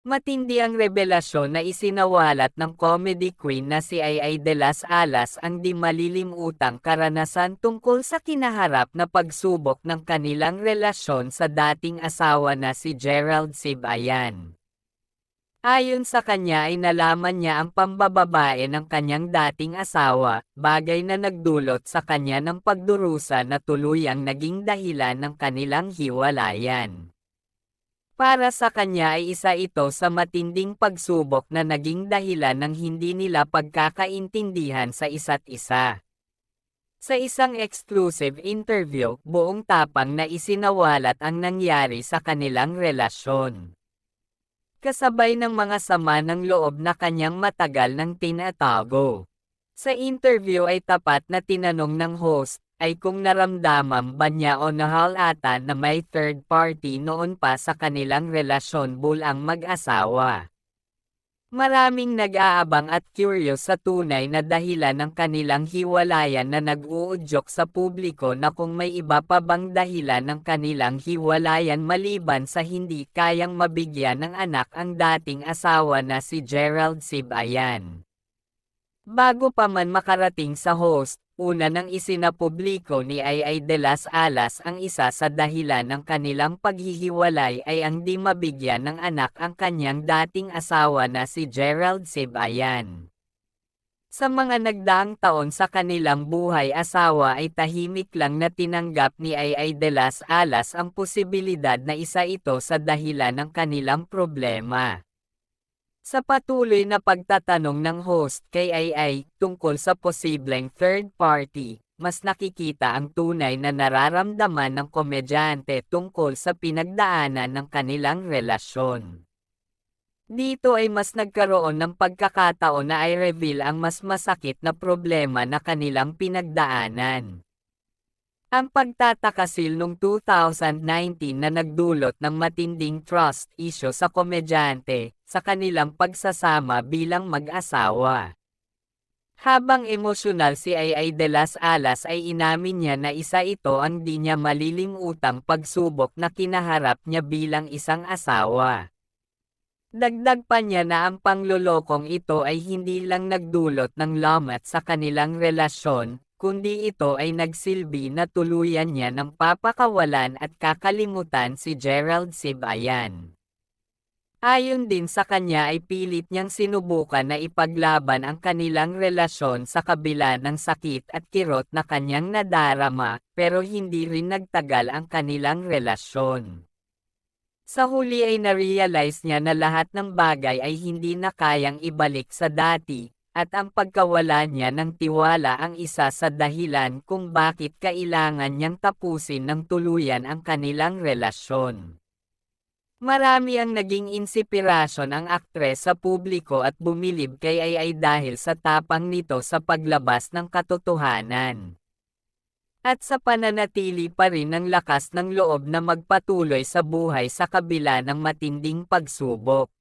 Matindi ang revelasyon na isinawalat ng comedy queen na si Ay de las Alas ang di malilimutang karanasan tungkol sa kinaharap na pagsubok ng kanilang relasyon sa dating asawa na si Gerald Sibayan. Ayon sa kanya ay nalaman niya ang pambababae ng kanyang dating asawa, bagay na nagdulot sa kanya ng pagdurusa na tuluyang naging dahilan ng kanilang hiwalayan. Para sa kanya ay isa ito sa matinding pagsubok na naging dahilan ng hindi nila pagkakaintindihan sa isa't isa. Sa isang exclusive interview, buong tapang na isinawalat ang nangyari sa kanilang relasyon. Kasabay ng mga sama ng loob na kanyang matagal nang tinatago. Sa interview ay tapat na tinanong ng host, ay kung naramdaman ba niya o nahalata na may third party noon pa sa kanilang relasyon bulang mag-asawa. Maraming nag-aabang at curious sa tunay na dahilan ng kanilang hiwalayan na nag-uudyok sa publiko na kung may iba pa bang dahilan ng kanilang hiwalayan maliban sa hindi kayang mabigyan ng anak ang dating asawa na si Gerald Sibayan. Bago pa man makarating sa host, una nang isinapubliko ni Ay de las Alas ang isa sa dahilan ng kanilang paghihiwalay ay ang di mabigyan ng anak ang kanyang dating asawa na si Gerald Sibayan. Sa mga nagdaang taon sa kanilang buhay-asawa ay tahimik lang na tinanggap ni Ay de las Alas ang posibilidad na isa ito sa dahilan ng kanilang problema. Sa patuloy na pagtatanong ng host kay Ay tungkol sa posibleng third party, mas nakikita ang tunay na nararamdaman ng komedyante tungkol sa pinagdaanan ng kanilang relasyon. Dito ay mas nagkaroon ng pagkakataon na i-reveal ang mas masakit na problema na kanilang pinagdaanan. Ang pagtatakasil noong 2019 na nagdulot ng matinding trust issue sa komedyante, sa kanilang pagsasama bilang mag-asawa. Habang emosyonal si Ay de las Alas ay inamin niya na isa ito ang di niya malilimutang pagsubok na kinaharap niya bilang isang asawa. Dagdag pa niya na ang panglolokong ito ay hindi lang nagdulot ng lamat sa kanilang relasyon, kundi ito ay nagsilbi na tuluyan niya ng papakawalan at kakalimutan si Gerald Sibayan. Ayon din sa kanya ay pilit niyang sinubukan na ipaglaban ang kanilang relasyon sa kabila ng sakit at kirot na kanyang nadarama, pero hindi rin nagtagal ang kanilang relasyon. Sa huli ay na-realize niya na lahat ng bagay ay hindi na kayang ibalik sa dati, at ang pagkawala niya ng tiwala ang isa sa dahilan kung bakit kailangan niyang tapusin ng tuluyan ang kanilang relasyon. Marami ang naging insipirasyon ang aktres sa publiko at bumilib kay Ay dahil sa tapang nito sa paglabas ng katotohanan. At sa pananatili pa rin ng lakas ng loob na magpatuloy sa buhay sa kabila ng matinding pagsubok.